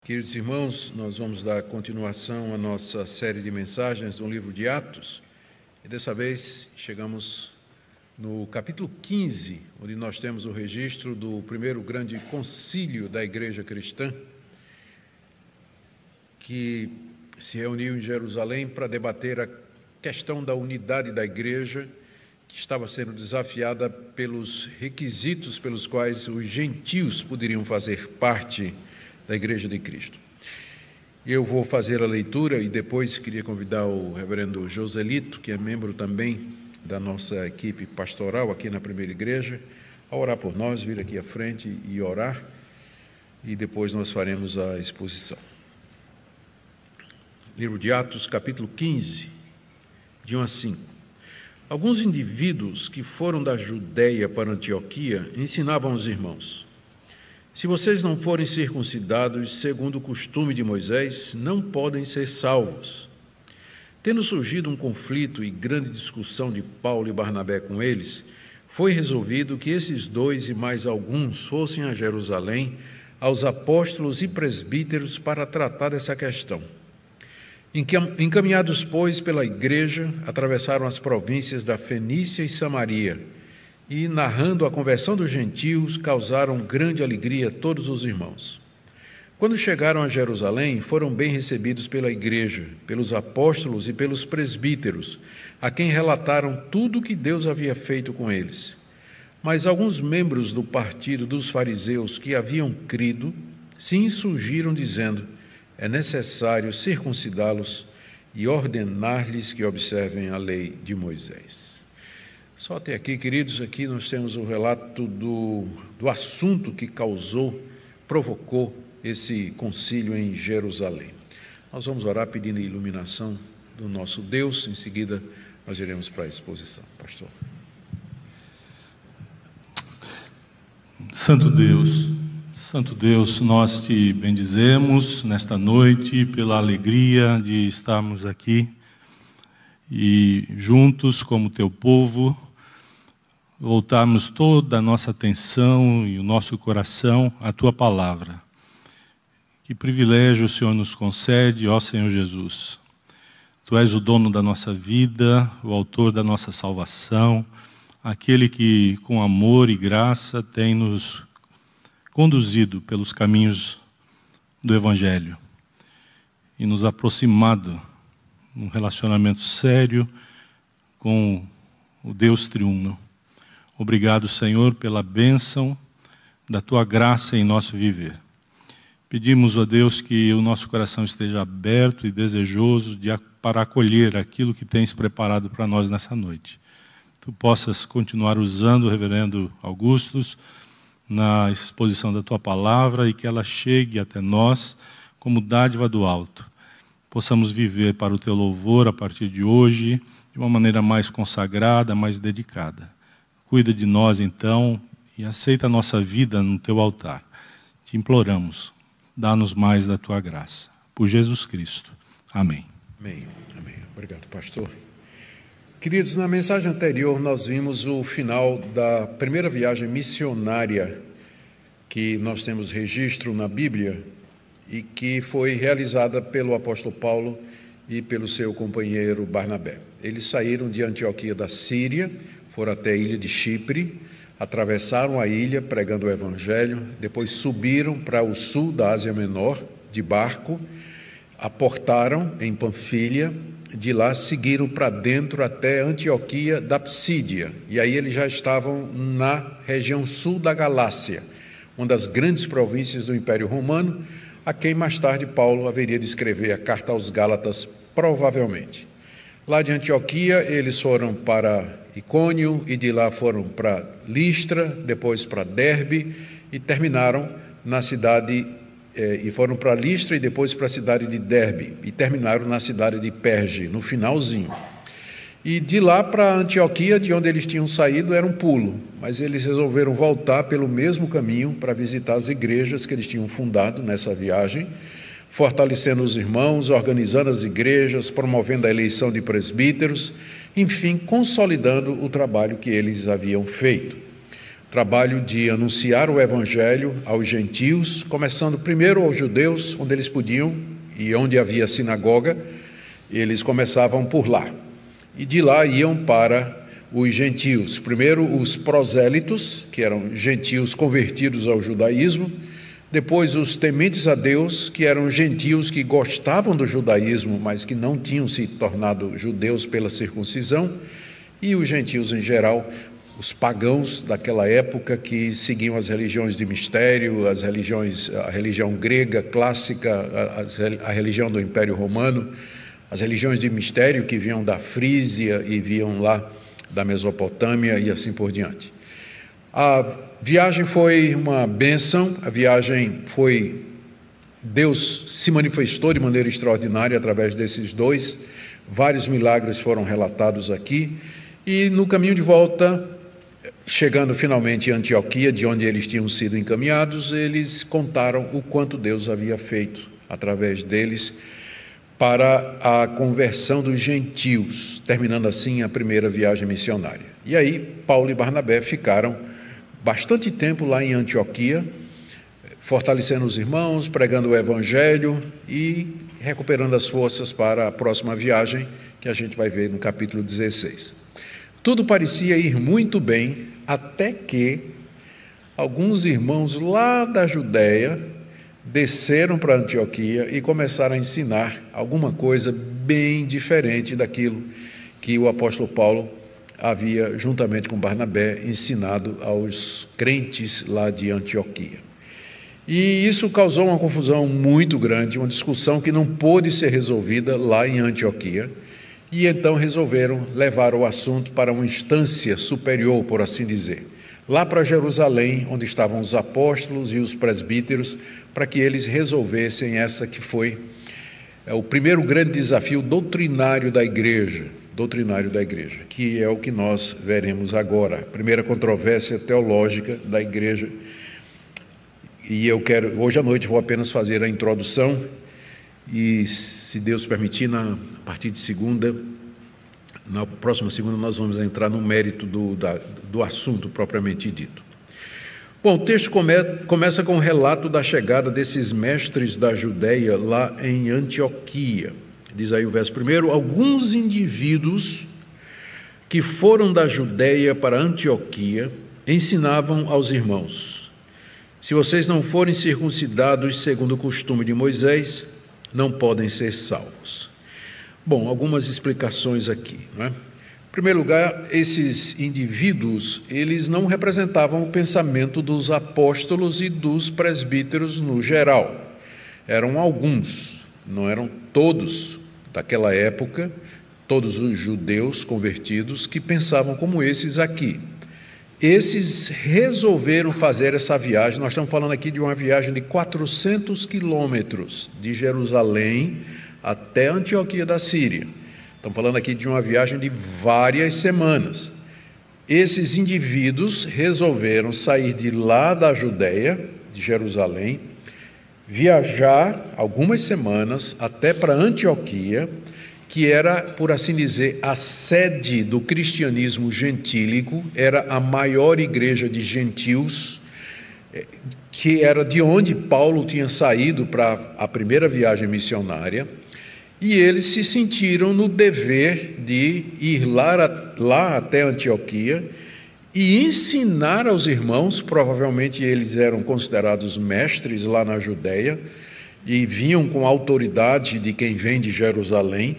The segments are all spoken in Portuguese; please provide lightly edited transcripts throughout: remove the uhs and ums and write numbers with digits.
Queridos irmãos, nós vamos dar continuação à nossa série de mensagens do livro de Atos, e dessa vez chegamos no capítulo 15, onde nós temos o registro do primeiro grande concílio da Igreja Cristã, que se reuniu em Jerusalém para debater a questão da unidade da Igreja, que estava sendo desafiada pelos requisitos pelos quais os gentios poderiam fazer parte da Igreja de Cristo. Eu vou fazer a leitura e depois queria convidar o reverendo Joselito, que é membro também da nossa equipe pastoral aqui na Primeira Igreja, a orar por nós, vir aqui à frente e orar, e depois nós faremos a exposição. Livro de Atos, capítulo 15, de 1 a 5. Alguns indivíduos que foram da Judeia para Antioquia ensinavam aos irmãos: se vocês não forem circuncidados segundo o costume de Moisés, não podem ser salvos. Tendo surgido um conflito e grande discussão de Paulo e Barnabé com eles, foi resolvido que esses dois e mais alguns fossem a Jerusalém, aos apóstolos e presbíteros, para tratar dessa questão. Encaminhados, pois, pela igreja, atravessaram as províncias da Fenícia e Samaria, e, narrando a conversão dos gentios, causaram grande alegria a todos os irmãos. Quando chegaram a Jerusalém, foram bem recebidos pela igreja, pelos apóstolos e pelos presbíteros, a quem relataram tudo o que Deus havia feito com eles. Mas alguns membros do partido dos fariseus que haviam crido se insurgiram, dizendo: é necessário circuncidá-los e ordenar-lhes que observem a lei de Moisés. Só até aqui, queridos, aqui nós temos o relato do assunto que provocou esse concílio em Jerusalém. Nós vamos orar pedindo a iluminação do nosso Deus, em seguida nós iremos para a exposição. Pastor. Santo Deus, nós te bendizemos nesta noite pela alegria de estarmos aqui e juntos como teu povo voltarmos toda a nossa atenção e o nosso coração à tua palavra. Que privilégio o Senhor nos concede, ó Senhor Jesus. Tu és o dono da nossa vida, o autor da nossa salvação, aquele que com amor e graça tem nos conduzido pelos caminhos do Evangelho e nos aproximado num relacionamento sério com o Deus triuno. Obrigado, Senhor, pela bênção da Tua graça em nosso viver. Pedimos, ó Deus, que o nosso coração esteja aberto e desejoso para acolher aquilo que Tens preparado para nós nessa noite. Tu possas continuar usando o reverendo Augustus na exposição da Tua palavra e que ela chegue até nós como dádiva do alto. Possamos viver para o Teu louvor a partir de hoje de uma maneira mais consagrada, mais dedicada. Cuida de nós, então, e aceita a nossa vida no Teu altar. Te imploramos, dá-nos mais da Tua graça. Por Jesus Cristo. Amém. Amém. Amém. Obrigado, pastor. Queridos, na mensagem anterior nós vimos o final da primeira viagem missionária que nós temos registro na Bíblia e que foi realizada pelo apóstolo Paulo e pelo seu companheiro Barnabé. Eles saíram de Antioquia da Síria, foram até a ilha de Chipre, atravessaram a ilha pregando o Evangelho, depois subiram para o sul da Ásia Menor de barco, aportaram em Panfilha, de lá seguiram para dentro até Antioquia da Psídia, e aí eles já estavam na região sul da Galácia, uma das grandes províncias do Império Romano, a quem mais tarde Paulo haveria de escrever a carta aos Gálatas, provavelmente. Lá de Antioquia, eles foram para Icônio, e de lá foram para Listra, depois para Derbe, e terminaram na cidade, e foram para Listra e depois para a cidade de Derbe, e terminaram na cidade de Perge, no finalzinho. E de lá para Antioquia, de onde eles tinham saído, era um pulo, mas eles resolveram voltar pelo mesmo caminho para visitar as igrejas que eles tinham fundado nessa viagem, fortalecendo os irmãos, organizando as igrejas, promovendo a eleição de presbíteros, enfim, consolidando o trabalho que eles haviam feito. trabalho de anunciar o Evangelho aos gentios, começando primeiro aos judeus, onde eles podiam, e onde havia sinagoga, eles começavam por lá. E de lá iam para os gentios. Primeiro os prosélitos, que eram gentios convertidos ao judaísmo, depois os tementes a Deus, que eram gentios que gostavam do judaísmo, mas que não tinham se tornado judeus pela circuncisão, e os gentios em geral, os pagãos daquela época que seguiam as religiões de mistério, a religião grega clássica, a religião do Império Romano, as religiões de mistério que vinham da Frísia e vinham lá da Mesopotâmia e assim por diante. A viagem foi uma bênção, Deus se manifestou de maneira extraordinária através desses dois, vários milagres foram relatados aqui, e no caminho de volta, chegando finalmente em Antioquia, de onde eles tinham sido encaminhados, eles contaram o quanto Deus havia feito através deles para a conversão dos gentios, terminando assim a primeira viagem missionária. E aí, Paulo e Barnabé ficaram bastante tempo lá em Antioquia, fortalecendo os irmãos, pregando o Evangelho e recuperando as forças para a próxima viagem, que a gente vai ver no capítulo 16. Tudo parecia ir muito bem, até que alguns irmãos lá da Judéia desceram para Antioquia e começaram a ensinar alguma coisa bem diferente daquilo que o apóstolo Paulo havia, juntamente com Barnabé, ensinado aos crentes lá de Antioquia. E isso causou uma confusão muito grande, uma discussão que não pôde ser resolvida lá em Antioquia, e então resolveram levar o assunto para uma instância superior, por assim dizer, lá para Jerusalém, onde estavam os apóstolos e os presbíteros, para que eles resolvessem essa que foi o primeiro grande desafio doutrinário da igreja, que é o que nós veremos agora, a primeira controvérsia teológica da igreja. E hoje à noite vou apenas fazer a introdução e, se Deus permitir, a partir de segunda, na próxima segunda, nós vamos entrar no mérito do assunto propriamente dito. Bom, o texto começa com o relato da chegada desses mestres da Judéia lá em Antioquia. Diz aí o verso primeiro: alguns indivíduos que foram da Judéia para Antioquia ensinavam aos irmãos: se vocês não forem circuncidados segundo o costume de Moisés, não podem ser salvos. Bom, algumas explicações aqui, não é? Em primeiro lugar, esses indivíduos, eles não representavam o pensamento dos apóstolos e dos presbíteros no geral. Eram alguns, não eram todos daquela época, todos os judeus convertidos que pensavam como esses aqui. Esses resolveram fazer essa viagem. Nós estamos falando aqui de uma viagem de 400 quilômetros de Jerusalém até Antioquia da Síria. Estamos falando aqui de uma viagem de várias semanas. Esses indivíduos resolveram sair de lá da Judéia, de Jerusalém, viajar algumas semanas até para Antioquia, que era, por assim dizer, a sede do cristianismo gentílico, era a maior igreja de gentios, que era de onde Paulo tinha saído para a primeira viagem missionária, e eles se sentiram no dever de ir lá até Antioquia e ensinar aos irmãos. Provavelmente eles eram considerados mestres lá na Judéia e vinham com a autoridade de quem vem de Jerusalém,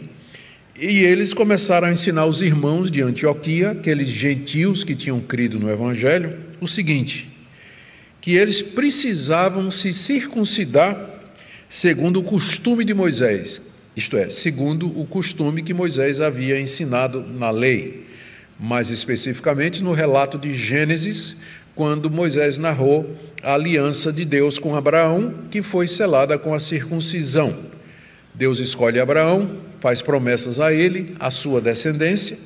e eles começaram a ensinar os irmãos de Antioquia, aqueles gentios que tinham crido no Evangelho, o seguinte: que eles precisavam se circuncidar segundo o costume de Moisés, isto é, segundo o costume que Moisés havia ensinado na lei, mais especificamente no relato de Gênesis, quando Moisés narrou a aliança de Deus com Abraão, que foi selada com a circuncisão. Deus escolhe Abraão, faz promessas a ele, à sua descendência,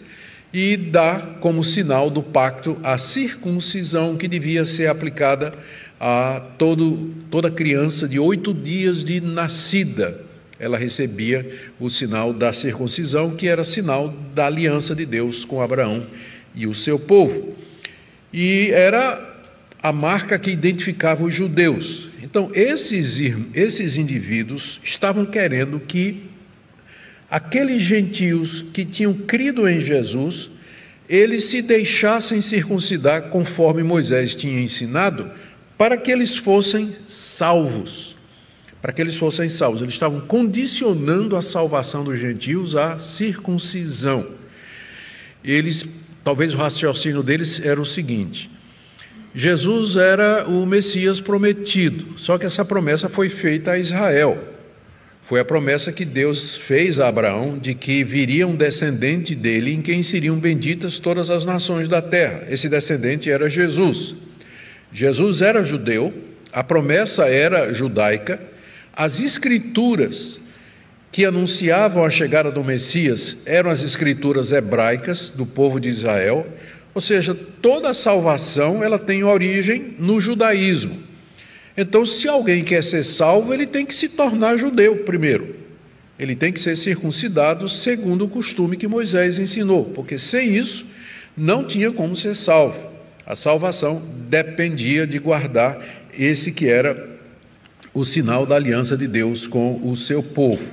e dá como sinal do pacto a circuncisão que devia ser aplicada a toda criança de 8 dias de nascida. Ela recebia o sinal da circuncisão, que era sinal da aliança de Deus com Abraão e o seu povo. E era a marca que identificava os judeus. Então, esses indivíduos estavam querendo que aqueles gentios que tinham crido em Jesus, eles se deixassem circuncidar conforme Moisés tinha ensinado, para que eles fossem salvos. Para que eles fossem salvos. Eles estavam condicionando a salvação dos gentios à circuncisão. Talvez o raciocínio deles era o seguinte: Jesus era o Messias prometido, só que essa promessa foi feita a Israel. Foi a promessa que Deus fez a Abraão de que viria um descendente dele em quem seriam benditas todas as nações da terra. Esse descendente era Jesus. Jesus era judeu, a promessa era judaica, as escrituras que anunciavam a chegada do Messias eram as escrituras hebraicas do povo de Israel, ou seja, toda a salvação ela tem origem no judaísmo. Então, se alguém quer ser salvo, ele tem que se tornar judeu primeiro. Ele tem que ser circuncidado segundo o costume que Moisés ensinou, porque sem isso não tinha como ser salvo. A salvação dependia de guardar esse que era o sinal da aliança de Deus com o seu povo.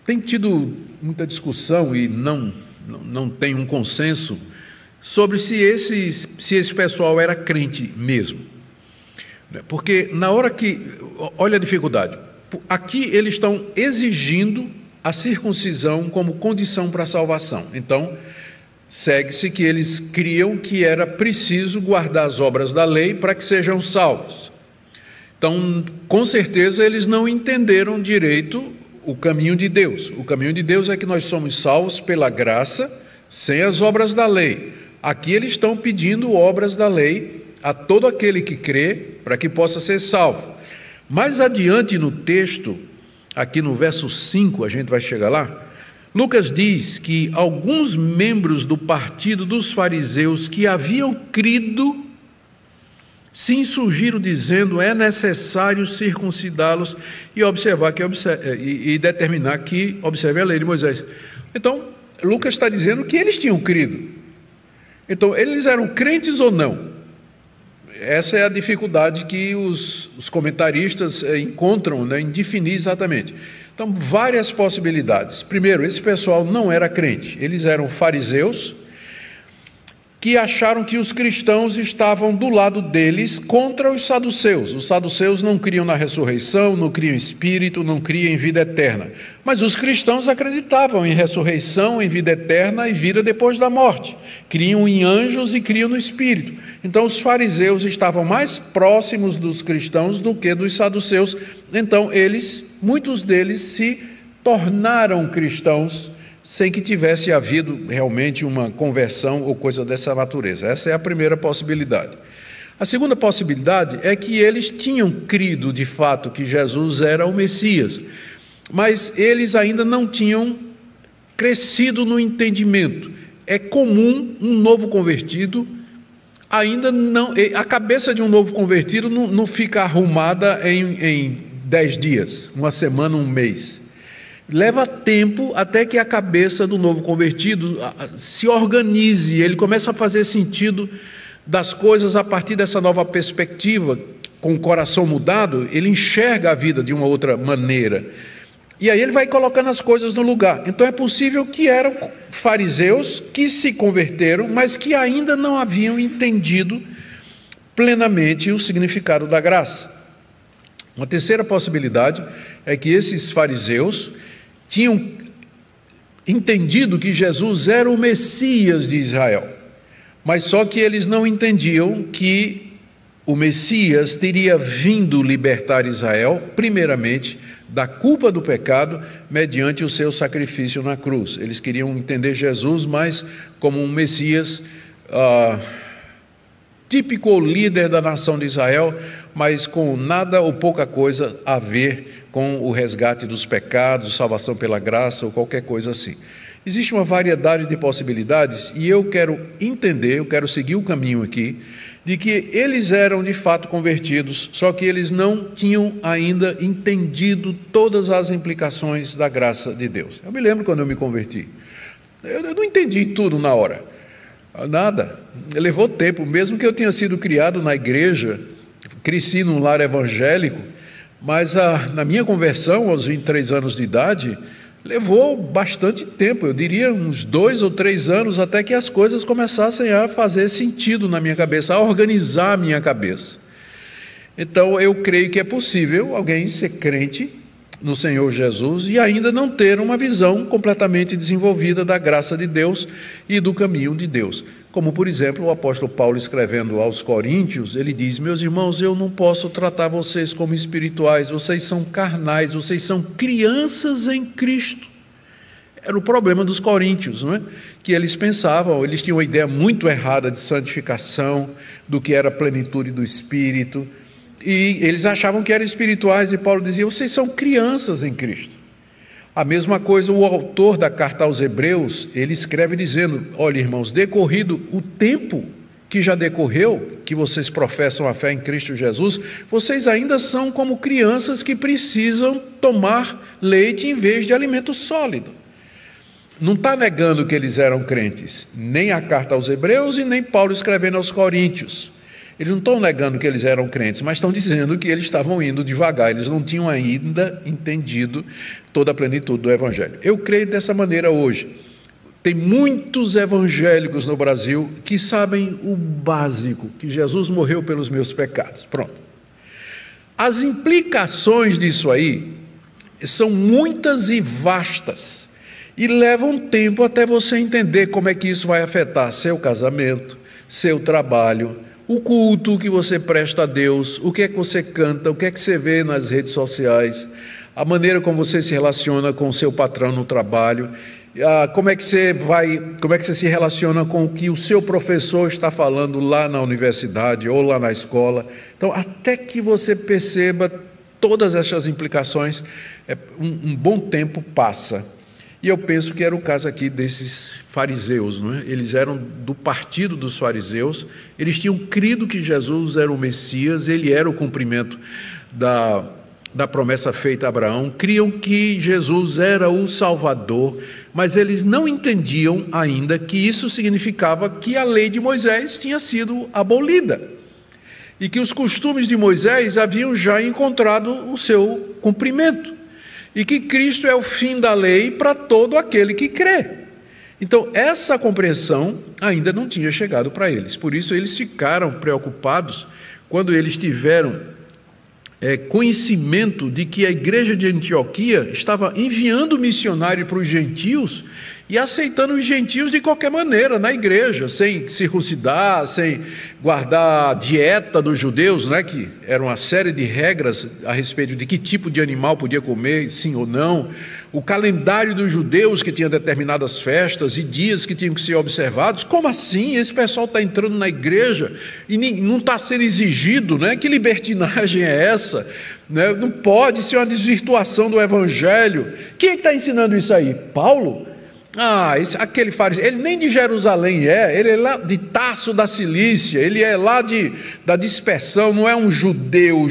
Tem tido muita discussão e não tem um consenso sobre se esse pessoal era crente mesmo. Porque na hora que... Olha a dificuldade. Aqui eles estão exigindo a circuncisão como condição para a salvação. Então, segue-se que eles criam que era preciso guardar as obras da lei para que sejam salvos. Então, com certeza, eles não entenderam direito o caminho de Deus. O caminho de Deus é que nós somos salvos pela graça, sem as obras da lei. Aqui eles estão pedindo obras da lei a todo aquele que crê, para que possa ser salvo. Mais adiante no texto, aqui no verso 5, a gente vai chegar lá, Lucas diz que alguns membros do partido dos fariseus que haviam crido se insurgiram dizendo: é necessário circuncidá-los e determinar que observe a lei de Moisés. Então, Lucas está dizendo que eles tinham crido. Então, eles eram crentes ou não? Essa é a dificuldade que os comentaristas encontram, né, em definir exatamente. Então, várias possibilidades. Primeiro, esse pessoal não era crente, eles eram fariseus que acharam que os cristãos estavam do lado deles contra os saduceus. Os saduceus não criam na ressurreição, não criam em espírito, não criam em vida eterna. Mas os cristãos acreditavam em ressurreição, em vida eterna e vida depois da morte. Criam em anjos e criam no espírito. Então os fariseus estavam mais próximos dos cristãos do que dos saduceus. Então muitos deles se tornaram cristãos sem que tivesse havido realmente uma conversão ou coisa dessa natureza. Essa é a primeira possibilidade. A segunda possibilidade é que eles tinham crido de fato que Jesus era o Messias, mas eles ainda não tinham crescido no entendimento. É comum um novo convertido ainda não... A cabeça de um novo convertido não fica arrumada em 10 dias, uma semana, um mês. Leva tempo até que a cabeça do novo convertido se organize, ele começa a fazer sentido das coisas a partir dessa nova perspectiva, com o coração mudado, ele enxerga a vida de uma outra maneira. E aí ele vai colocando as coisas no lugar. Então é possível que eram fariseus que se converteram, mas que ainda não haviam entendido plenamente o significado da graça. Uma terceira possibilidade é que esses fariseus tinham entendido que Jesus era o Messias de Israel, mas só que eles não entendiam que o Messias teria vindo libertar Israel, primeiramente, da culpa do pecado, mediante o seu sacrifício na cruz. Eles queriam entender Jesus mais como um Messias típico líder da nação de Israel, mas com nada ou pouca coisa a ver com o resgate dos pecados, salvação pela graça ou qualquer coisa assim. Existe uma variedade de possibilidades e eu quero entender, eu quero seguir o caminho aqui, de que eles eram de fato convertidos, só que eles não tinham ainda entendido todas as implicações da graça de Deus. Eu me lembro quando eu me converti, eu não entendi tudo na hora. Nada. Levou tempo, mesmo que eu tenha sido criado na igreja, cresci num lar evangélico, mas na minha conversão, aos 23 anos de idade, levou bastante tempo, eu diria uns 2 ou 3 anos, até que as coisas começassem a fazer sentido na minha cabeça, a organizar a minha cabeça. Então, eu creio que é possível alguém ser crente no Senhor Jesus e ainda não ter uma visão completamente desenvolvida da graça de Deus e do caminho de Deus. Como, por exemplo, o apóstolo Paulo, escrevendo aos Coríntios, ele diz: meus irmãos, eu não posso tratar vocês como espirituais, vocês são carnais, vocês são crianças em Cristo. Era o problema dos coríntios, não é? Que eles pensavam, eles tinham uma ideia muito errada de santificação, do que era a plenitude do Espírito, e eles achavam que eram espirituais, e Paulo dizia: vocês são crianças em Cristo. A mesma coisa, o autor da carta aos Hebreus, ele escreve dizendo: olha, irmãos, decorrido o tempo que já decorreu, que vocês professam a fé em Cristo Jesus, vocês ainda são como crianças que precisam tomar leite em vez de alimento sólido. Não está negando que eles eram crentes, nem a carta aos Hebreus e nem Paulo escrevendo aos Coríntios. Eles não estão negando que eles eram crentes, mas estão dizendo que eles estavam indo devagar, eles não tinham ainda entendido toda a plenitude do Evangelho. Eu creio dessa maneira hoje. Tem muitos evangélicos no Brasil que sabem o básico, que Jesus morreu pelos meus pecados. Pronto. As implicações disso aí são muitas e vastas, e levam tempo até você entender como é que isso vai afetar seu casamento, seu trabalho, o culto que você presta a Deus, o que é que você canta, o que é que você vê nas redes sociais, a maneira como você se relaciona com o seu patrão no trabalho, como é que você se relaciona com o que o seu professor está falando lá na universidade ou lá na escola. Então, até que você perceba todas essas implicações, um bom tempo passa. E eu penso que era o caso aqui desses fariseus, não é? Eles eram do partido dos fariseus, eles tinham crido que Jesus era o Messias, ele era o cumprimento da promessa feita a Abraão, criam que Jesus era o Salvador, mas eles não entendiam ainda que isso significava que a lei de Moisés tinha sido abolida e que os costumes de Moisés haviam já encontrado o seu cumprimento. E que Cristo é o fim da lei para todo aquele que crê. Então, essa compreensão ainda não tinha chegado para eles. Por isso, eles ficaram preocupados quando eles tiveram conhecimento de que a igreja de Antioquia estava enviando missionário para os gentios e aceitando os gentios de qualquer maneira na igreja, sem circuncidar, sem guardar a dieta dos judeus, né, que era uma série de regras a respeito de que tipo de animal podia comer, sim ou não, o calendário dos judeus que tinha determinadas festas e dias que tinham que ser observados. Como assim? Esse pessoal está entrando na igreja e não está sendo exigido, né? Que libertinagem é essa? Né? Não pode ser uma desvirtuação do evangelho. Quem é que está ensinando isso aí? Paulo? Aquele fariseu, ele nem de Jerusalém ele é lá de Tarso da Cilícia, ele é lá da dispersão, não é um judeu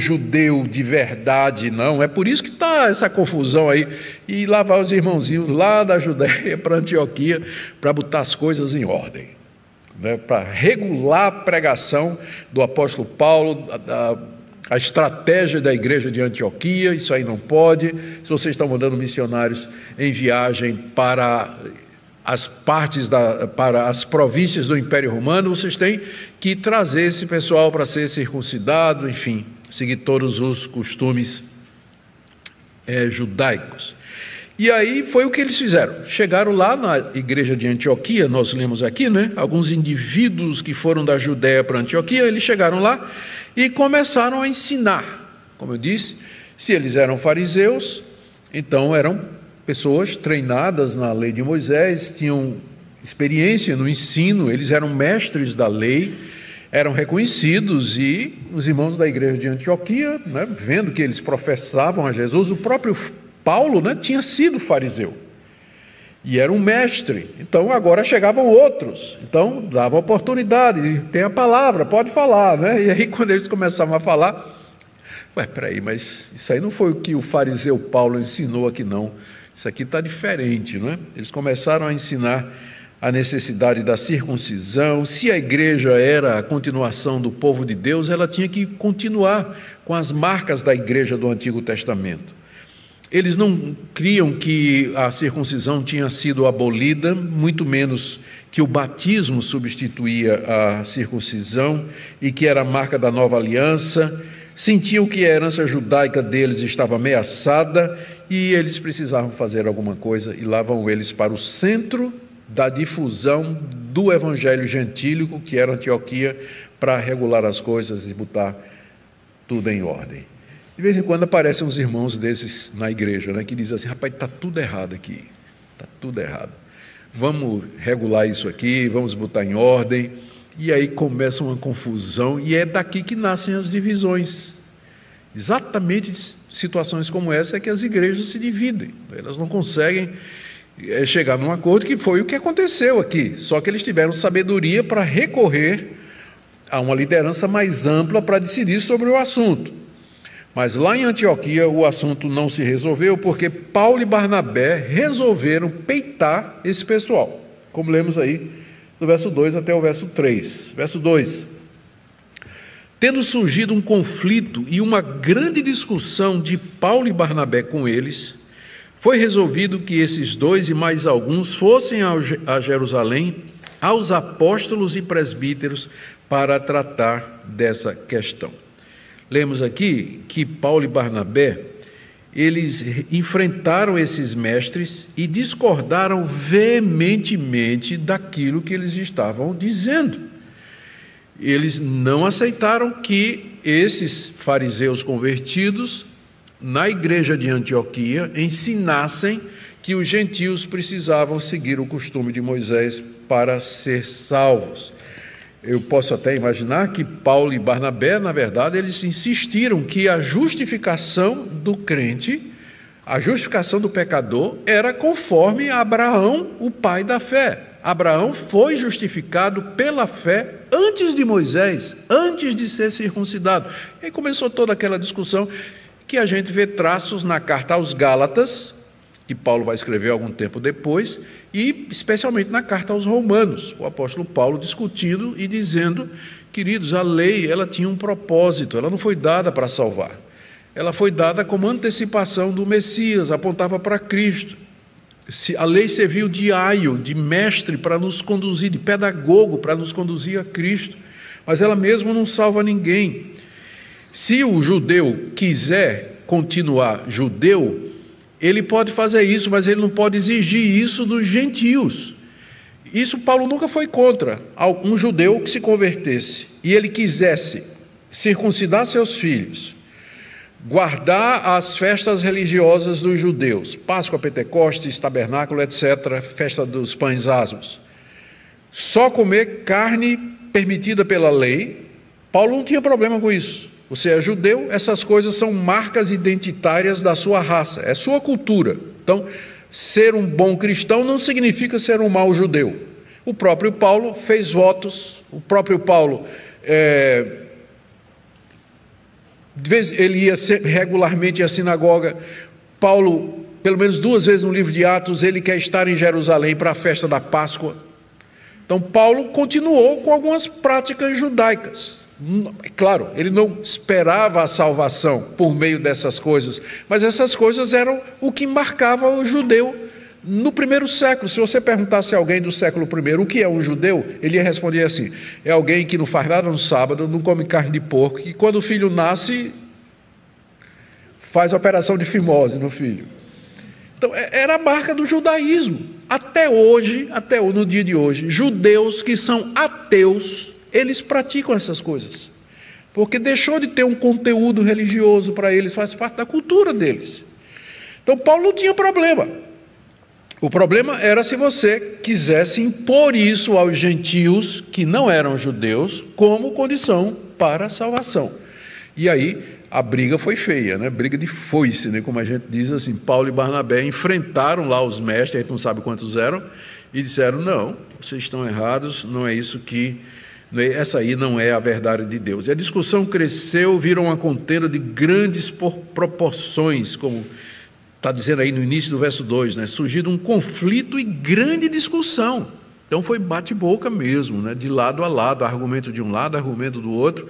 de verdade, não. É por isso que está essa confusão aí. E lá vai os irmãozinhos lá da Judéia para Antioquia para botar as coisas em ordem, né? Para regular a pregação do apóstolo Paulo, a estratégia da igreja de Antioquia. Isso aí não pode. Se vocês estão mandando missionários em viagem para para as províncias do Império Romano, vocês têm que trazer esse pessoal para ser circuncidado, enfim, seguir todos os costumes judaicos. E aí foi o que eles fizeram. Chegaram lá na igreja de Antioquia, nós lemos aqui, né? Alguns indivíduos que foram da Judéia para Antioquia, eles chegaram lá e começaram a ensinar. Como eu disse, se eles eram fariseus, então eram pessoas treinadas na lei de Moisés, tinham experiência no ensino, eles eram mestres da lei, eram reconhecidos, e os irmãos da igreja de Antioquia, né, vendo que eles professavam a Jesus, o próprio Paulo, né, tinha sido fariseu e era um mestre. Então agora chegavam outros, então dava oportunidade, tem a palavra, pode falar, né? E aí quando eles começavam a falar, peraí, mas isso aí não foi o que o fariseu Paulo ensinou aqui não, isso aqui está diferente, não é? Eles começaram a ensinar a necessidade da circuncisão. Se a igreja era a continuação do povo de Deus, ela tinha que continuar com as marcas da igreja do Antigo Testamento. Eles não criam que a circuncisão tinha sido abolida, muito menos que o batismo substituía a circuncisão e que era a marca da nova aliança. Sentiam que a herança judaica deles estava ameaçada e eles precisavam fazer alguma coisa, e lá vão eles para o centro da difusão do evangelho gentílico, que era Antioquia, para regular as coisas e botar tudo em ordem. De vez em quando aparecem uns irmãos desses na igreja, né, que dizem assim: rapaz, está tudo errado aqui, está tudo errado, vamos regular isso aqui, vamos botar em ordem. E aí começa uma confusão, e é daqui que nascem as divisões. Exatamente situações como essa é que as igrejas se dividem, elas não conseguem chegar num acordo, que foi o que aconteceu aqui, só que eles tiveram sabedoria para recorrer a uma liderança mais ampla para decidir sobre o assunto. Mas lá em Antioquia o assunto não se resolveu, porque Paulo e Barnabé resolveram peitar esse pessoal, como lemos aí do verso 2 até o verso 3. Verso 2: tendo surgido um conflito e uma grande discussão de Paulo e Barnabé com eles, foi resolvido que esses dois e mais alguns fossem a Jerusalém aos apóstolos e presbíteros para tratar dessa questão. Lemos aqui que Paulo e Barnabé, eles enfrentaram esses mestres e discordaram veementemente daquilo que eles estavam dizendo. Eles não aceitaram que esses fariseus convertidos na igreja de Antioquia ensinassem que os gentios precisavam seguir o costume de Moisés para ser salvos. Eu posso até imaginar que Paulo e Barnabé, na verdade, eles insistiram que a justificação do crente, a justificação do pecador, era conforme Abraão, o pai da fé. Abraão foi justificado pela fé antes de Moisés, antes de ser circuncidado. E aí começou toda aquela discussão que a gente vê traços na carta aos Gálatas, que Paulo vai escrever algum tempo depois, e especialmente na carta aos Romanos, o apóstolo Paulo discutindo e dizendo: queridos, a lei, ela tinha um propósito, ela não foi dada para salvar, ela foi dada como antecipação do Messias, apontava para Cristo. A lei serviu de aio, de mestre para nos conduzir, de pedagogo para nos conduzir a Cristo, mas ela mesma não salva ninguém. Se o judeu quiser continuar judeu, ele pode fazer isso, mas ele não pode exigir isso dos gentios. Isso Paulo nunca foi contra. Um judeu que se convertesse e ele quisesse circuncidar seus filhos, guardar as festas religiosas dos judeus, Páscoa, Pentecostes, Tabernáculo, etc., festa dos pães asmos, só comer carne permitida pela lei, Paulo não tinha problema com isso. Você é judeu, essas coisas são marcas identitárias da sua raça, é sua cultura. Então, ser um bom cristão não significa ser um mau judeu. O próprio Paulo fez votos, o próprio Paulo, ele ia regularmente à sinagoga. Paulo, pelo menos 2 vezes no livro de Atos, ele quer estar em Jerusalém para a festa da Páscoa. Então, Paulo continuou com algumas práticas judaicas. Claro, ele não esperava a salvação por meio dessas coisas, mas essas coisas eram o que marcava o judeu no primeiro século. Se você perguntasse a alguém do século I o que é um judeu, ele ia responder assim: é alguém que não faz nada no sábado, não come carne de porco, e quando o filho nasce, faz operação de fimose no filho. Então, era a marca do judaísmo. Até hoje, no dia de hoje, judeus que são ateus, eles praticam essas coisas, porque deixou de ter um conteúdo religioso para eles, faz parte da cultura deles. Então Paulo não tinha problema. O problema era se você quisesse impor isso aos gentios que não eram judeus como condição para a salvação. E aí a briga foi feia, né? Briga de foice, né? Como a gente diz assim. Paulo e Barnabé enfrentaram lá os mestres, a gente não sabe quantos eram, e disseram: não, vocês estão errados, não é isso que... essa aí não é a verdade de Deus. E a discussão cresceu, virou uma contenda de grandes proporções, como está dizendo aí no início do verso 2, né? Surgido um conflito e grande discussão. Então foi bate-boca mesmo, né? De lado a lado, argumento de um lado, argumento do outro,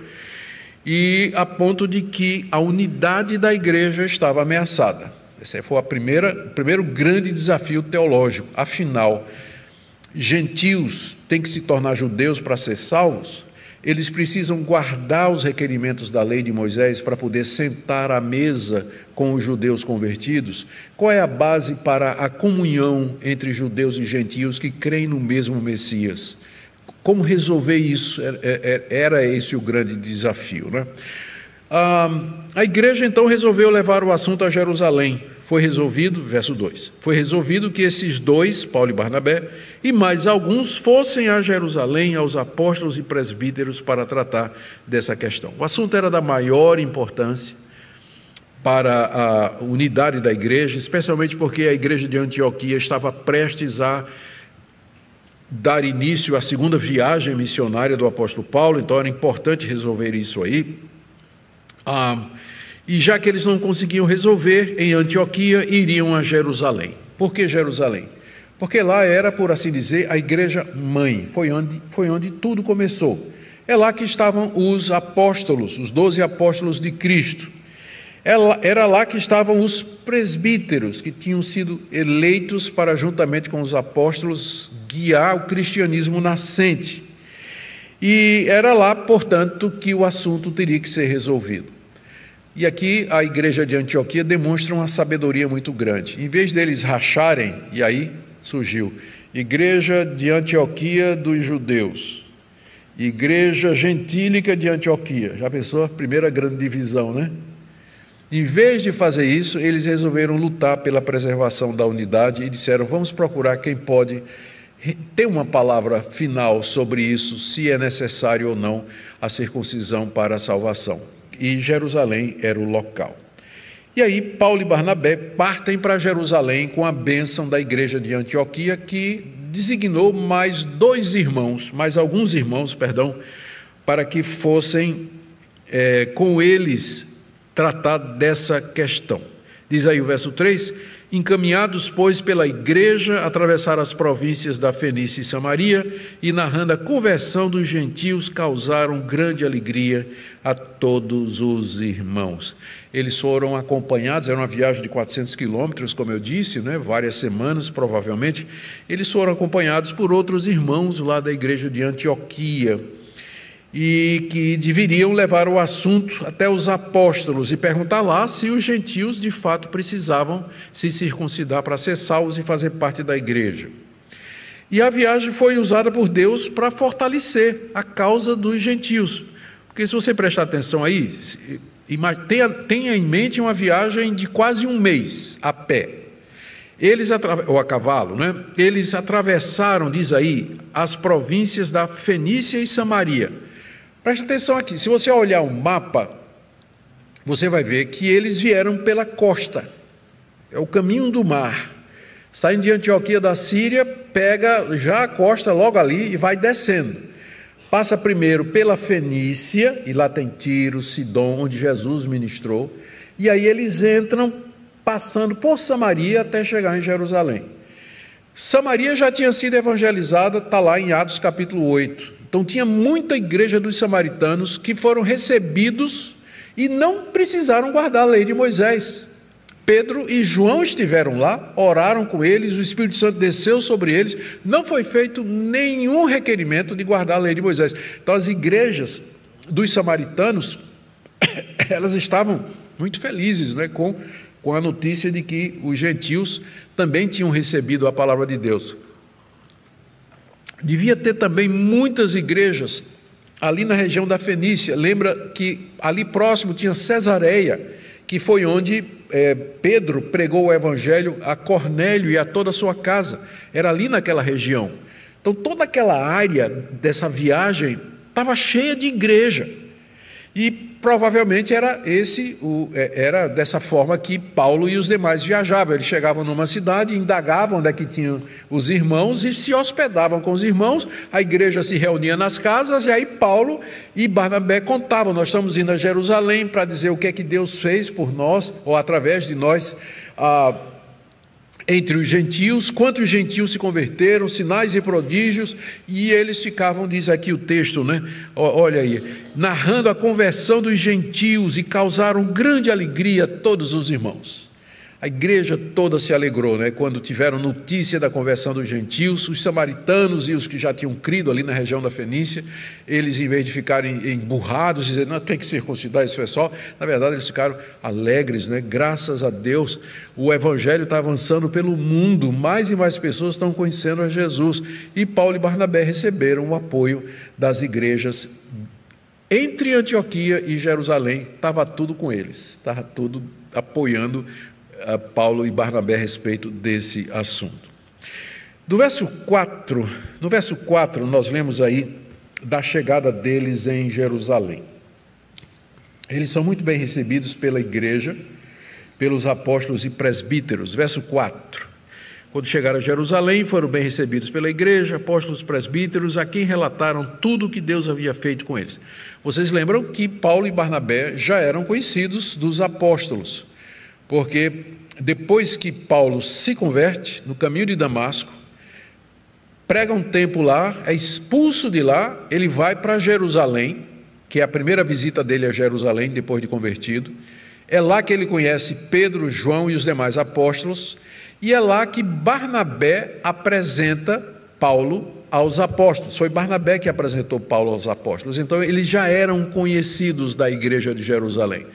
e a ponto de que a unidade da igreja estava ameaçada. Esse foi o primeiro grande desafio teológico. Afinal, gentios têm que se tornar judeus para ser salvos? Eles precisam guardar os requerimentos da lei de Moisés para poder sentar à mesa com os judeus convertidos? Qual é a base para a comunhão entre judeus e gentios que creem no mesmo Messias? Como resolver isso? Era esse o grande desafio, né? A igreja então resolveu levar o assunto a Jerusalém. Foi resolvido, verso 2, foi resolvido que esses dois, Paulo e Barnabé, e mais alguns fossem a Jerusalém, aos apóstolos e presbíteros, para tratar dessa questão. O assunto era da maior importância para a unidade da igreja, especialmente porque a igreja de Antioquia estava prestes a dar início à segunda viagem missionária do apóstolo Paulo, então era importante resolver isso aí. E já que eles não conseguiam resolver em Antioquia, iriam a Jerusalém. Por que Jerusalém? Porque lá era, por assim dizer, a igreja mãe, foi onde tudo começou. É lá que estavam os apóstolos, os 12 apóstolos de Cristo. Era lá que estavam os presbíteros, que tinham sido eleitos para, juntamente com os apóstolos, guiar o cristianismo nascente. E era lá, portanto, que o assunto teria que ser resolvido. E aqui a igreja de Antioquia demonstra uma sabedoria muito grande. Em vez deles racharem, e aí surgiu Igreja de Antioquia dos Judeus, Igreja Gentílica de Antioquia. Já pensou? A primeira grande divisão, né? Em vez de fazer isso, eles resolveram lutar pela preservação da unidade e disseram: vamos procurar quem pode ter uma palavra final sobre isso, se é necessário ou não a circuncisão para a salvação. E Jerusalém era o local. E aí Paulo e Barnabé partem para Jerusalém com a bênção da igreja de Antioquia, que designou mais alguns irmãos, para que fossem com eles tratar dessa questão. Diz aí o verso 3: encaminhados, pois, pela igreja, atravessaram as províncias da Fenícia e Samaria, e narrando a conversão dos gentios, causaram grande alegria a todos os irmãos. Eles foram acompanhados, era uma viagem de 400 quilômetros, como eu disse, né, várias semanas provavelmente. Eles foram acompanhados por outros irmãos lá da igreja de Antioquia, e que deveriam levar o assunto até os apóstolos e perguntar lá se os gentios de fato precisavam se circuncidar para ser salvos e fazer parte da igreja. E a viagem foi usada por Deus para fortalecer a causa dos gentios, porque se você prestar atenção aí, tenha em mente uma viagem de quase um mês a pé, ou a cavalo, né? Eles atravessaram, diz aí, as províncias da Fenícia e Samaria. Preste atenção aqui, se você olhar um mapa, você vai ver que eles vieram pela costa, é o caminho do mar. Saindo de Antioquia da Síria, pega já a costa logo ali e vai descendo. Passa primeiro pela Fenícia, e lá tem Tiro, Sidom, onde Jesus ministrou, e aí eles entram passando por Samaria até chegar em Jerusalém. Samaria já tinha sido evangelizada, está lá em Atos capítulo 8. Então tinha muita igreja dos samaritanos que foram recebidos e não precisaram guardar a lei de Moisés. Pedro e João estiveram lá, oraram com eles, o Espírito Santo desceu sobre eles, não foi feito nenhum requerimento de guardar a lei de Moisés. Então as igrejas dos samaritanos, elas estavam muito felizes, né, com a notícia de que os gentios também tinham recebido a palavra de Deus. Devia ter também muitas igrejas ali na região da Fenícia. Lembra que ali próximo tinha Cesareia, que foi onde Pedro pregou o evangelho a Cornélio e a toda a sua casa. Era ali naquela região. Então toda aquela área dessa viagem estava cheia de igreja. E provavelmente era dessa forma que Paulo e os demais viajavam. Eles chegavam numa cidade, indagavam onde é que tinham os irmãos e se hospedavam com os irmãos. A igreja se reunia nas casas e aí Paulo e Barnabé contavam: nós estamos indo a Jerusalém para dizer o que é que Deus fez por nós, ou através de nós, entre os gentios. Quantos gentios se converteram, sinais e prodígios, e eles ficavam, diz aqui o texto, né? Olha aí, narrando a conversão dos gentios, e causaram grande alegria a todos os irmãos. A igreja toda se alegrou, né? Quando tiveram notícia da conversão dos gentios. Os samaritanos e os que já tinham crido ali na região da Fenícia, eles, em vez de ficarem emburrados, dizendo, não, tem que circuncidar esse pessoal, na verdade eles ficaram alegres, né? Graças a Deus, o evangelho está avançando pelo mundo, mais e mais pessoas estão conhecendo a Jesus, e Paulo e Barnabé receberam o apoio das igrejas entre Antioquia e Jerusalém. Estava tudo com eles, estava tudo apoiando a Paulo e Barnabé a respeito desse assunto. No verso 4 nós lemos aí da chegada deles em Jerusalém. Eles são muito bem recebidos pela igreja, pelos apóstolos e presbíteros. Verso 4. Quando chegaram a Jerusalém, foram bem recebidos pela igreja, apóstolos, presbíteros, a quem relataram tudo o que Deus havia feito com eles. Vocês lembram que Paulo e Barnabé já eram conhecidos dos apóstolos, porque depois que Paulo se converte, no caminho de Damasco, prega um tempo lá, é expulso de lá, ele vai para Jerusalém, que é a primeira visita dele a Jerusalém, depois de convertido. É lá que ele conhece Pedro, João e os demais apóstolos, e é lá que Barnabé apresenta Paulo aos apóstolos. Foi Barnabé que apresentou Paulo aos apóstolos, então eles já eram conhecidos da igreja de Jerusalém.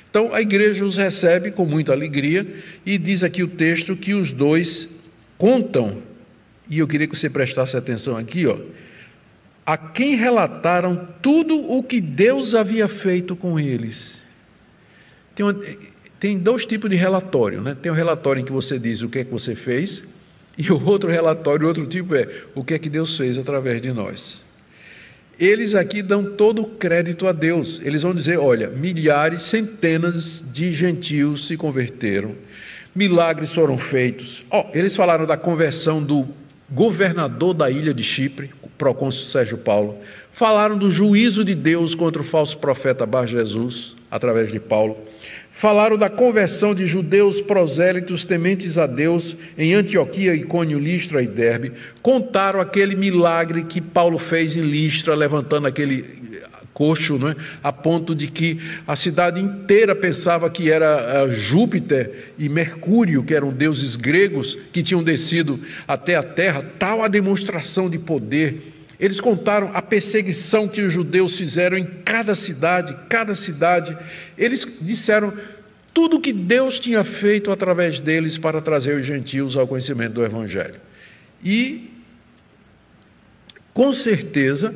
Então, a igreja os recebe com muita alegria, e diz aqui o texto que os dois contam, e eu queria que você prestasse atenção aqui, a quem relataram tudo o que Deus havia feito com eles. Tem dois tipos de relatório, né? Tem o relatório em que você diz o que é que você fez, e o outro relatório, o outro tipo é o que é que Deus fez através de nós. Eles aqui dão todo o crédito a Deus. Eles vão dizer, olha, milhares, centenas de gentios se converteram, milagres foram feitos. Eles falaram da conversão do governador da ilha de Chipre, procônsul Sérgio Paulo, falaram do juízo de Deus contra o falso profeta Bar Jesus, através de Paulo, falaram da conversão de judeus prosélitos tementes a Deus em Antioquia, Icônio, Listra e Derbe, contaram aquele milagre que Paulo fez em Listra, levantando aquele coxo, não é? A ponto de que a cidade inteira pensava que era Júpiter e Mercúrio, que eram deuses gregos, que tinham descido até a terra. Tal a demonstração de poder. Eles contaram a perseguição que os judeus fizeram em cada cidade. Eles disseram tudo o que Deus tinha feito através deles para trazer os gentios ao conhecimento do Evangelho. E, com certeza,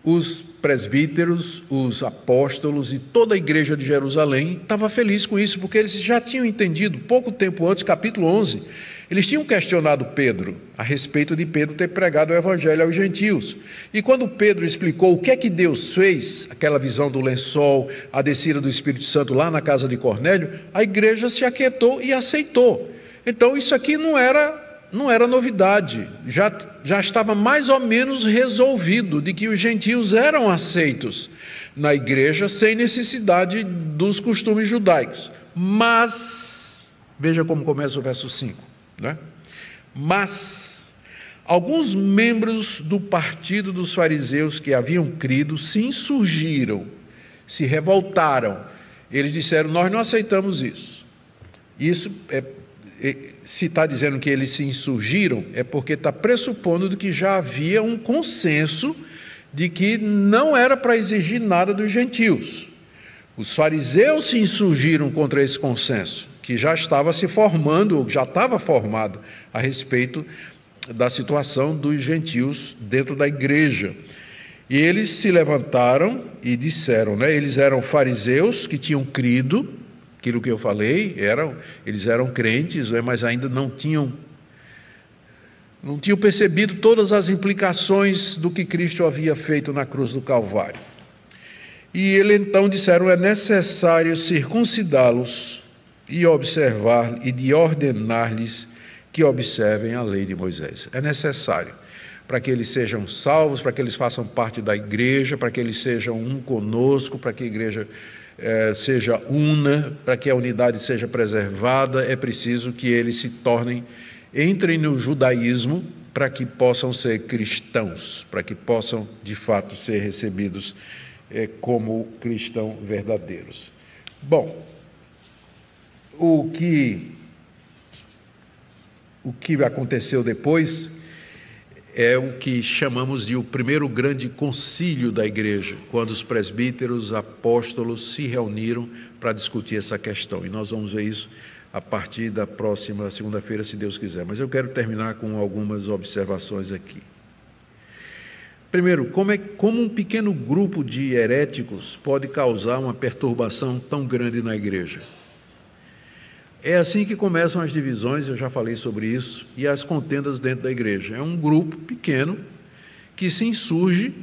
os presbíteros, os apóstolos e toda a igreja de Jerusalém estava feliz com isso, porque eles já tinham entendido, pouco tempo antes, capítulo 11, eles tinham questionado Pedro a respeito de Pedro ter pregado o evangelho aos gentios. E quando Pedro explicou o que é que Deus fez, aquela visão do lençol, a descida do Espírito Santo lá na casa de Cornélio, a igreja se aquietou e aceitou. Então isso aqui não era novidade, já estava mais ou menos resolvido de que os gentios eram aceitos na igreja sem necessidade dos costumes judaicos. Mas, veja como começa o verso 5, né? Mas alguns membros do partido dos fariseus que haviam crido se insurgiram, se revoltaram. Eles disseram, nós não aceitamos isso. Isso se está dizendo que eles se insurgiram, é porque está pressupondo de que já havia um consenso de que não era para exigir nada dos gentios. Os fariseus se insurgiram contra esse consenso, que já estava se formando, já estava formado a respeito da situação dos gentios dentro da igreja. E eles se levantaram e disseram, né, eles eram fariseus que tinham crido, aquilo que eu falei, eles eram crentes, mas ainda não tinham percebido todas as implicações do que Cristo havia feito na cruz do Calvário. E eles então disseram, é necessário circuncidá-los e observar e de ordenar-lhes que observem a lei de Moisés. É necessário para que eles sejam salvos, para que eles façam parte da igreja, para que eles sejam um conosco, para que a igreja seja una, para que a unidade seja preservada, é preciso que eles se tornem, entrem no judaísmo, para que possam ser cristãos, para que possam, de fato, ser recebidos como cristãos verdadeiros. Bom, o que aconteceu depois é o que chamamos de o primeiro grande concílio da igreja, quando os presbíteros, apóstolos se reuniram para discutir essa questão. E nós vamos ver isso a partir da próxima segunda-feira, se Deus quiser. Mas eu quero terminar com algumas observações aqui. Primeiro, como um pequeno grupo de heréticos pode causar uma perturbação tão grande na igreja? É assim que começam as divisões, eu já falei sobre isso, e as contendas dentro da igreja. É um grupo pequeno que se insurge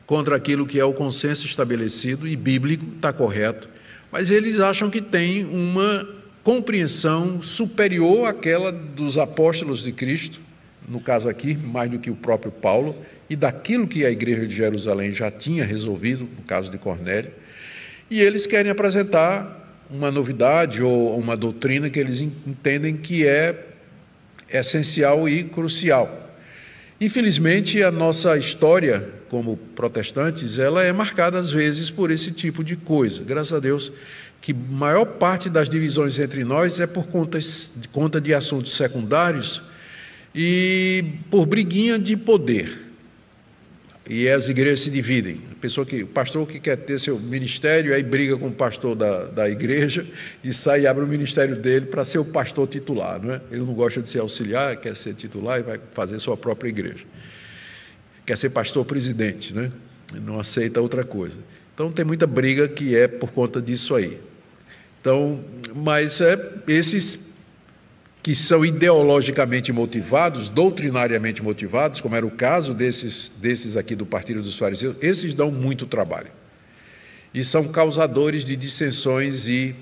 contra aquilo que é o consenso estabelecido e bíblico, está correto, mas eles acham que tem uma compreensão superior àquela dos apóstolos de Cristo, no caso aqui, mais do que o próprio Paulo, e daquilo que a igreja de Jerusalém já tinha resolvido, no caso de Cornélio, e eles querem apresentar uma novidade ou uma doutrina que eles entendem que é essencial e crucial. Infelizmente, a nossa história como protestantes, ela é marcada às vezes por esse tipo de coisa. Graças a Deus que a maior parte das divisões entre nós é por conta de assuntos secundários e por briguinha de poder. E as igrejas se dividem. O pastor que quer ter seu ministério, aí briga com o pastor da igreja e sai e abre o ministério dele para ser o pastor titular, não é? Ele não gosta de ser auxiliar, quer ser titular e vai fazer sua própria igreja. Quer ser pastor presidente, né? Não aceita outra coisa. Então tem muita briga que é por conta disso aí. Então, mas esses que são ideologicamente motivados, doutrinariamente motivados, como era o caso desses aqui do Partido dos Fariseus, esses dão muito trabalho. E são causadores de dissensões e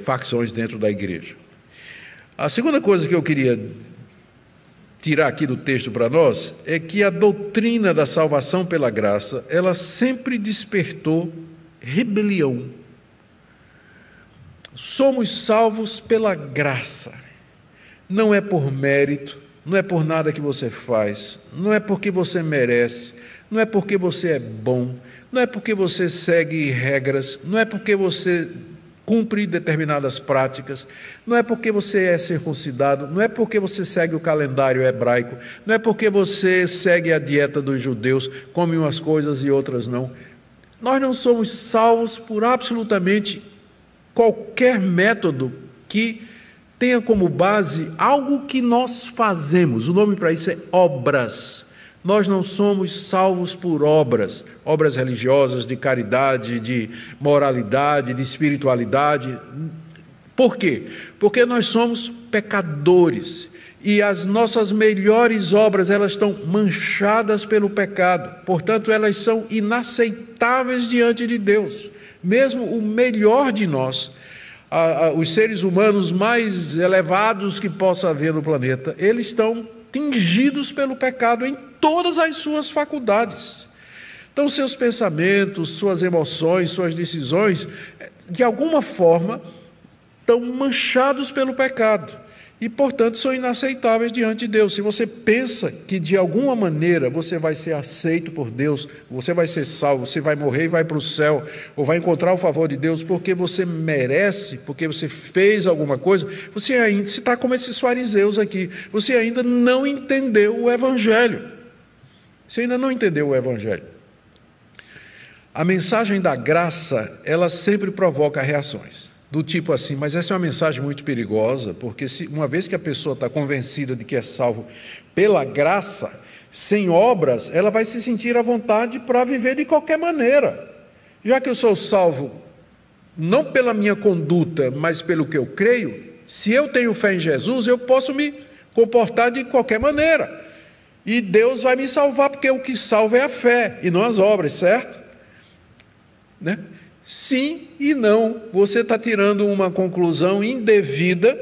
facções dentro da igreja. A segunda coisa que eu queria tirar aqui do texto para nós é que a doutrina da salvação pela graça, ela sempre despertou rebelião. Somos salvos pela graça, não é por mérito, não é por nada que você faz, não é porque você merece, não é porque você é bom, não é porque você segue regras, não é porque você cumpre determinadas práticas, não é porque você é circuncidado, não é porque você segue o calendário hebraico, não é porque você segue a dieta dos judeus, come umas coisas e outras não. Nós não somos salvos por absolutamente qualquer método que tenha como base algo que nós fazemos. O nome para isso é obras. Nós não somos salvos por obras religiosas, de caridade, de moralidade, de espiritualidade. Por quê? Porque nós somos pecadores e as nossas melhores obras, elas estão manchadas pelo pecado. Portanto, elas são inaceitáveis diante de Deus. Mesmo o melhor de nós, os seres humanos mais elevados que possa haver no planeta, eles estão tingidos pelo pecado em todas as suas faculdades. Então, seus pensamentos, suas emoções, suas decisões, de alguma forma, estão manchados pelo pecado. E, portanto, são inaceitáveis diante de Deus. Se você pensa que, de alguma maneira, você vai ser aceito por Deus, você vai ser salvo, você vai morrer e vai para o céu, ou vai encontrar o favor de Deus porque você merece, porque você fez alguma coisa, você ainda está como esses fariseus aqui, você ainda não entendeu o Evangelho. Você ainda não entendeu o Evangelho. A mensagem da graça, ela sempre provoca reações. Do tipo assim, mas essa é uma mensagem muito perigosa, porque uma vez que a pessoa está convencida de que é salvo pela graça, sem obras, ela vai se sentir à vontade para viver de qualquer maneira. Já que eu sou salvo não pela minha conduta, mas pelo que eu creio, se eu tenho fé em Jesus, eu posso me comportar de qualquer maneira. E Deus vai me salvar, porque o que salva é a fé e não as obras, certo? Né? Sim e não, você está tirando uma conclusão indevida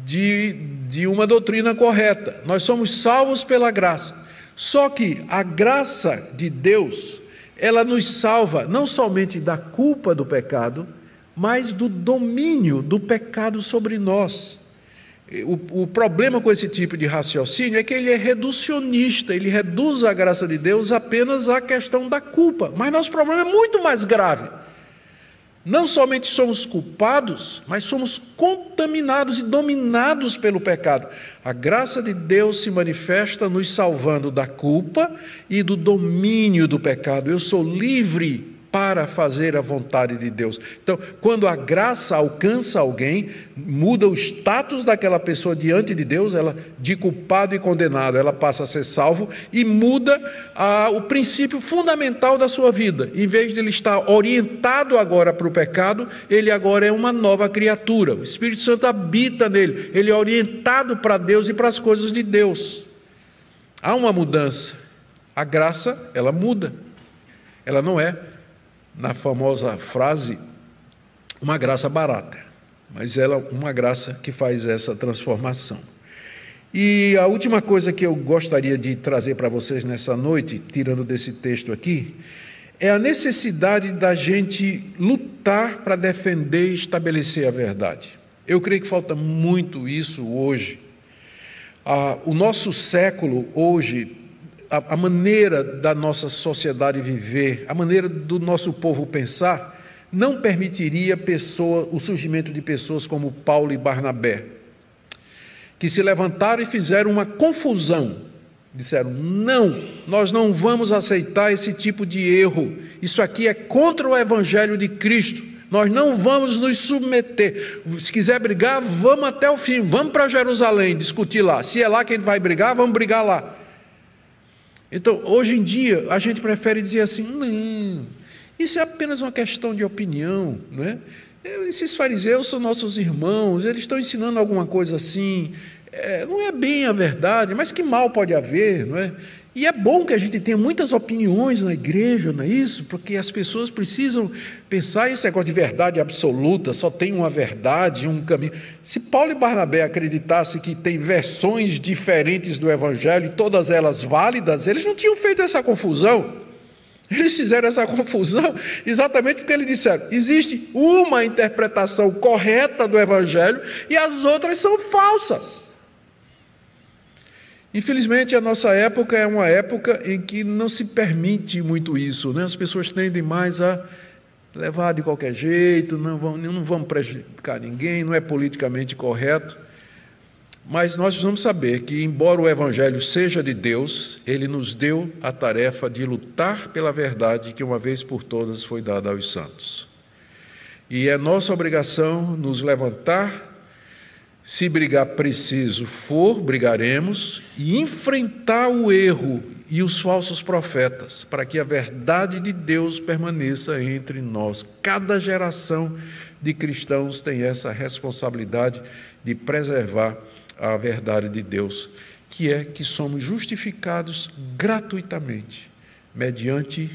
de uma doutrina correta. Nós somos salvos pela graça, só que a graça de Deus, ela nos salva não somente da culpa do pecado, mas do domínio do pecado sobre nós. O problema com esse tipo de raciocínio é que ele é reducionista, ele reduz a graça de Deus apenas à questão da culpa, mas nosso problema é muito mais grave. Não somente somos culpados, mas somos contaminados e dominados pelo pecado. A graça de Deus se manifesta nos salvando da culpa e do domínio do pecado. Eu sou livre para fazer a vontade de Deus. Então, quando a graça alcança alguém, muda o status daquela pessoa diante de Deus, ela de culpado e condenado, ela passa a ser salvo e muda o princípio fundamental da sua vida. Em vez de ele estar orientado agora para o pecado, ele agora é uma nova criatura. O Espírito Santo habita nele, ele é orientado para Deus e para as coisas de Deus. Há uma mudança. A graça, ela muda. Ela não é, na famosa frase, uma graça barata, mas ela é uma graça que faz essa transformação. E a última coisa que eu gostaria de trazer para vocês nessa noite, tirando desse texto aqui, é a necessidade da gente lutar para defender e estabelecer a verdade. Eu creio que falta muito isso hoje. O nosso século hoje, a maneira da nossa sociedade viver, a maneira do nosso povo pensar, não permitiria o surgimento de pessoas como Paulo e Barnabé, que se levantaram e fizeram uma confusão. Disseram, não, nós não vamos aceitar esse tipo de erro. Isso aqui é contra o Evangelho de Cristo. Nós não vamos nos submeter. Se quiser brigar, vamos até o fim. Vamos para Jerusalém discutir lá. Se é lá que a gente vai brigar, vamos brigar lá. Então, hoje em dia, a gente prefere dizer assim, não, isso é apenas uma questão de opinião, não é? Esses fariseus são nossos irmãos, eles estão ensinando alguma coisa assim, não é bem a verdade, mas que mal pode haver, não é? E é bom que a gente tenha muitas opiniões na igreja, não é isso? Porque as pessoas precisam pensar esse negócio de verdade absoluta, só tem uma verdade, um caminho. Se Paulo e Barnabé acreditassem que tem versões diferentes do Evangelho, e todas elas válidas, eles não tinham feito essa confusão. Eles fizeram essa confusão exatamente porque eles disseram, existe uma interpretação correta do Evangelho e as outras são falsas. Infelizmente, a nossa época é uma época em que não se permite muito isso, né? As pessoas tendem mais a levar de qualquer jeito, não vão prejudicar ninguém, não é politicamente correto. Mas nós precisamos saber que, embora o Evangelho seja de Deus, ele nos deu a tarefa de lutar pela verdade que uma vez por todas foi dada aos santos. E é nossa obrigação nos levantar. Se brigar preciso for, brigaremos, e enfrentar o erro e os falsos profetas, para que a verdade de Deus permaneça entre nós. Cada geração de cristãos tem essa responsabilidade de preservar a verdade de Deus, que é que somos justificados gratuitamente, mediante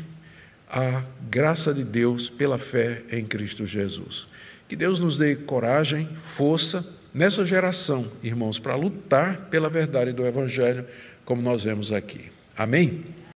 a graça de Deus pela fé em Cristo Jesus. Que Deus nos dê coragem, força, nessa geração, irmãos, para lutar pela verdade do Evangelho, como nós vemos aqui. Amém?